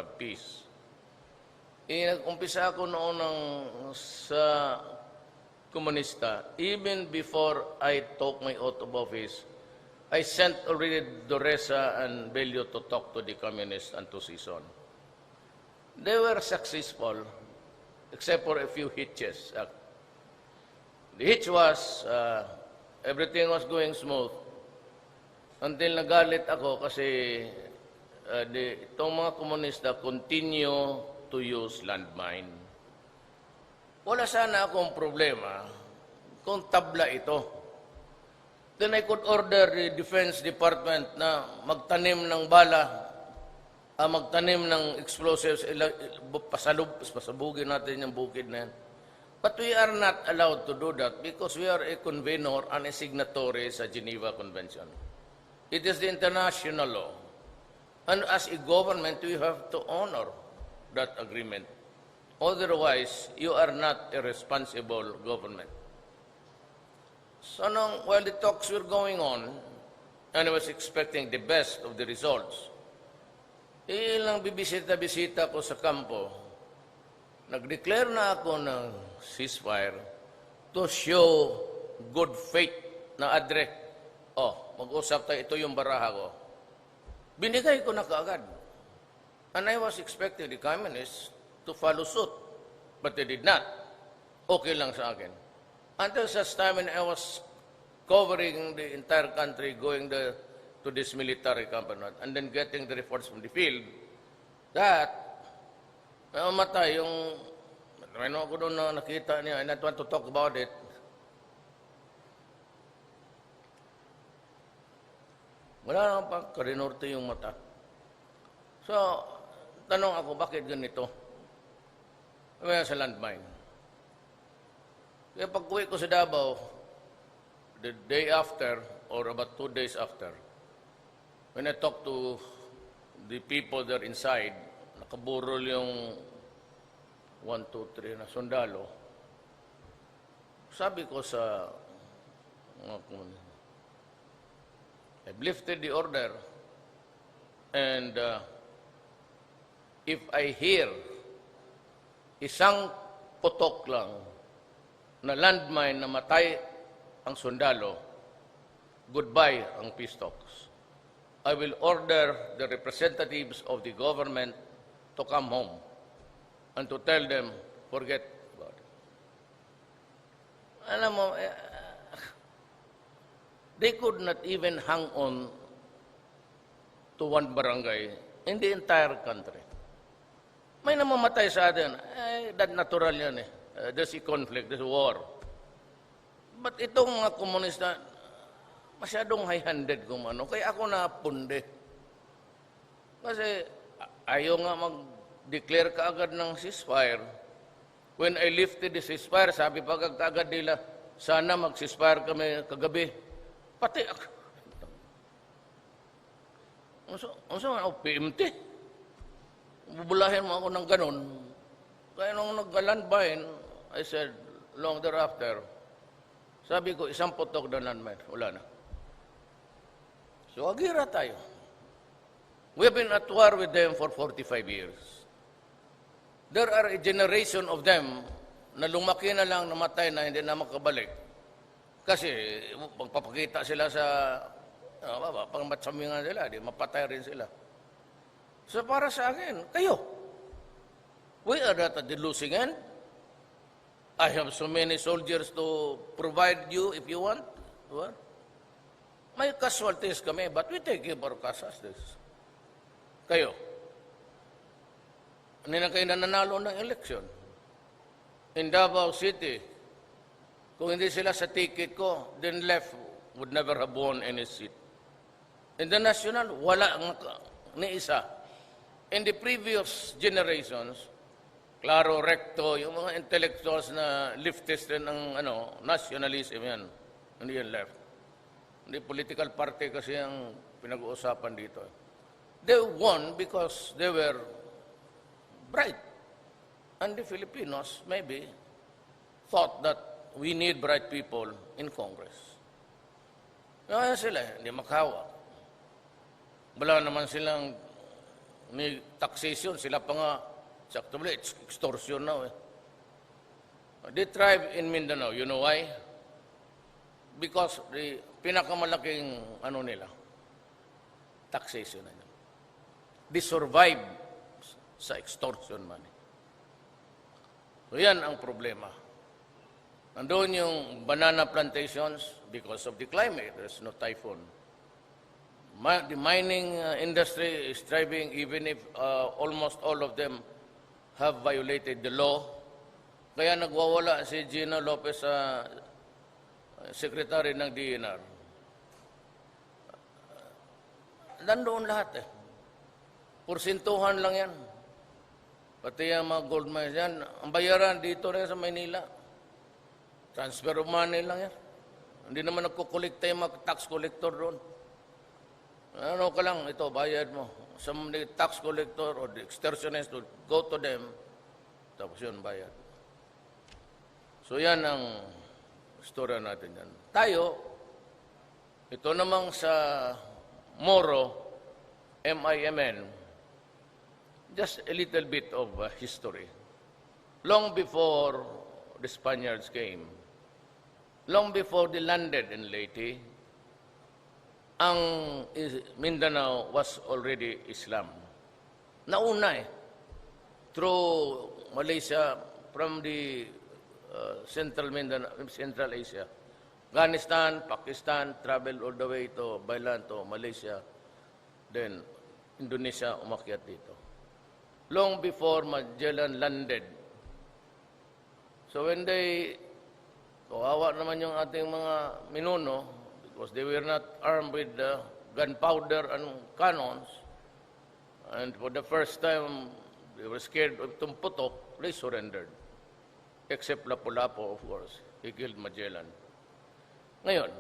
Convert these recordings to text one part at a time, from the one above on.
peace. Nag-umpisa ako noon sa komunista. Even before I took my oath of office, I sent already Doresa and Bello to talk to the communists and to Sison. They were successful, except for a few hitches. The hitch was, everything was going smooth until nagalit ako kasi itong mga komunista continue to use landmine. Wala sana akong problema kung tabla ito. Then I could order the Defense Department na magtanim ng bala, magtanim ng explosives, pasabugin natin yung bukid na yan. But we are not allowed to do that because we are a convenor and a signatory sa Geneva Convention. It is the international law. And as a government, we have to honor that agreement. Otherwise, you are not a responsible government. So while the talks were going on, and I was expecting the best of the results, ilang bibisita-bisita ko sa kampo, nag-declare na ako ng ceasefire to show good faith na adre. Mag-usap tayo, ito yung baraha ko. Binigay ko na kaagad. And I was expecting the communists to follow suit. But they did not. Okay lang sa akin. Until such time when I was covering the entire country, going to this military campaign, and then getting the reports from the field, that namatay yung, ano ako doon na nakita niya, I not want to talk about it. Wala naman pa, karinorte yung mata. So, tanong ako, bakit ganito? Kaya sa landmine. Kaya pag-uwi ko sa Davao, the day after, or about 2 days after, when I talked to the people there inside, nakaburol yung 1, 2, 3 na sundalo, sabi ko sa mga komunista, I've lifted the order, and if I hear isang putok lang na landmine na matay ang sundalo, goodbye ang peace talks. I will order the representatives of the government to come home and to tell them, forget about it. Alam mo, they could not even hang on to one barangay in the entire country. May namamatay sa atin. That natural yan eh. There's a conflict, there's a war. But itong mga komunista, masyadong high-handed kung ano. Kaya ako napunde. Kasi ayaw nga mag-declare kaagad ng ceasefire. When I lifted the ceasefire, sabi pa kaagad nila, sana mag-ceasefire kami kagabi. Pati ako. Ang PMT. Bubulahin mo ako ng ganun. Kaya nung nag-landmine, I said, long thereafter, sabi ko, isang putok na landmine. Wala na. So, agira tayo. We have been at war with them for 45 years. There are a generation of them na lumaki na lang, namatay na, hindi na makabalik. Kasi magpapakita sila sa pangmatsamingan sila, di mapatay rin sila. So para sa akin, kayo, we are not at the losing end. I have so many soldiers to provide you if you want. What? May casualties kami, but we take care of our casualties. Kayo, hindi na kayo nanalo ng election. In Davao City, kung hindi sila sa ticket ko, then left would never have won any seat. In the national, wala ni isa. In the previous generations, Claro, Recto, yung mga intellectuals na leftist rin ng nationalism yan, hindi yan left. Hindi political party kasi ang pinag-uusapan dito. They won because they were bright. And the Filipinos, maybe, thought that we need bright people in Congress. Kaya sila, hindi makawa. Wala naman silang may taxation, sila pa nga, actually, it's extortion now. They thrive in Mindanao. You know why? Because the pinakamalaking nila, taxation na yun. They survive sa extortion money. So yan ang problema. Nandun yung banana plantations because of the climate. There's no typhoon. The mining industry is thriving even if almost all of them have violated the law. Kaya nagwawala si Gina Lopez sa secretary ng DNR. Nandoon lahat eh. Porsintuhan lang yan. Pati yung mga gold mines yan, ang bayaran dito rin sa Maynila. Transfer of money lang yan. Hindi naman nagkukolekta yung mga tax collector doon. Ano ka lang, ito, bayad mo. Some tax collector or the extortionist will go to them, tapos yun, bayad. So yan ang istorya natin yan. Tayo, ito namang sa Moro, MIMN, just a little bit of history. Long before the Spaniards came, long before they landed in Leyte, ang Mindanao was already Islam. Nauna through Malaysia, from the Central Mindanao, Central Asia. Afghanistan, Pakistan, travel all the way to Bailan, to Malaysia. Then, Indonesia, umakyat dito. Long before Magellan landed. So when they, kawawa naman yung ating mga minuno, because they were not armed with gunpowder and cannons, and for the first time, they were scared of Tumputok, they surrendered. Except Lapu-Lapu, of course. He killed Magellan. Ngayon,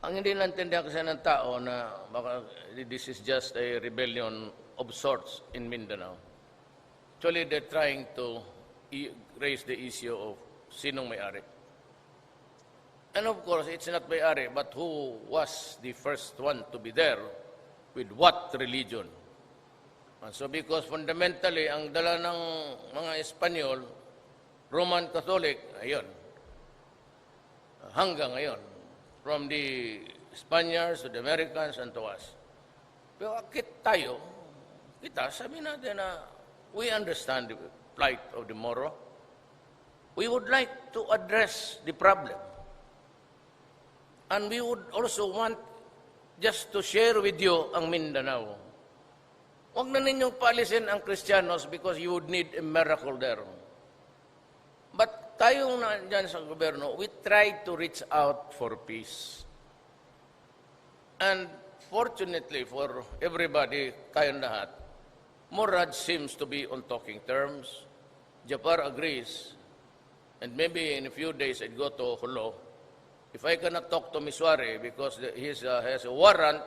ang hindi naintindihan kasi ng tao na baka this is just a rebellion of sorts in Mindanao. Actually, they're trying to raise the issue of sinong may-ari. And of course, it's not may-ari, but who was the first one to be there with what religion. And so because fundamentally, ang dala ng mga Espanyol, Roman Catholic, ayun, hanggang ngayon, from the Spaniards to the Americans and to us. Pero kita, sabi natin na we understand the plight of the Moro. We would like to address the problem. And we would also want just to share with you ang Mindanao. Huwag na ninyong paalisin ang Kristiyanos because you would need a miracle there. But tayong nandyan sa gobyerno, we try to reach out for peace. And fortunately for everybody, tayong lahat, Murad seems to be on talking terms. Japar agrees. And maybe in a few days, I'd go to Holo. If I cannot talk to Miswari because he has a warrant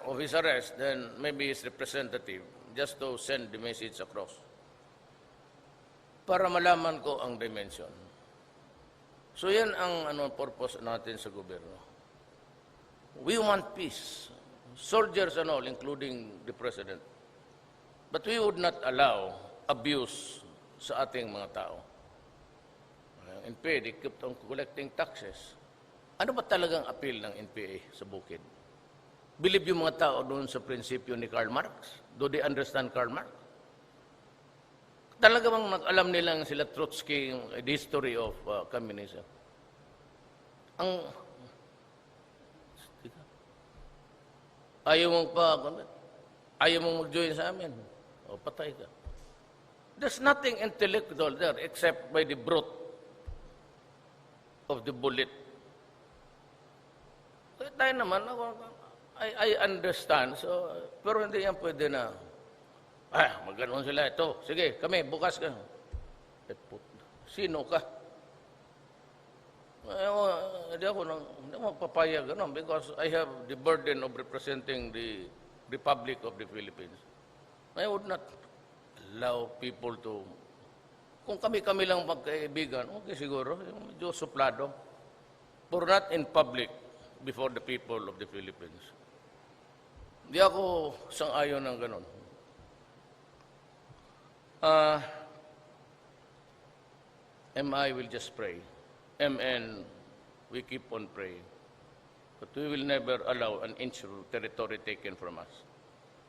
of his arrest, then maybe his representative, just to send the message across. Para malaman ko ang dimension. So yan ang purpose natin sa gobyerno. We want peace. Soldiers and all, including the President. But we would not allow abuse sa ating mga tao. NPA, they kept on collecting taxes. Ano ba talagang appeal ng NPA sa bukid? Believe yung mga tao doon sa prinsipyo ni Karl Marx? Do they understand Karl Marx? Talaga bang alam nilang sila Trotsky, the history of communism? Ayaw mong mag-join sa amin. O, patay ka. There's nothing intellectual there except by the brute of the bullet. Kaya tayo naman, I understand. So, pero hindi yan pwede na, maganoon sila. Ito, sige, kami, bukas ka. Sino ka? Hindi ako magpapayag ganun because I have the burden of representing the Republic of the Philippines. I would not allow people to, kung kami-kami lang magkaibigan, okay siguro, medyo suplado. But not in public before the people of the Philippines. Di ako sang-ayon ng ganun. MI will just pray. MN, we keep on praying. But we will never allow an inch of territory taken from us.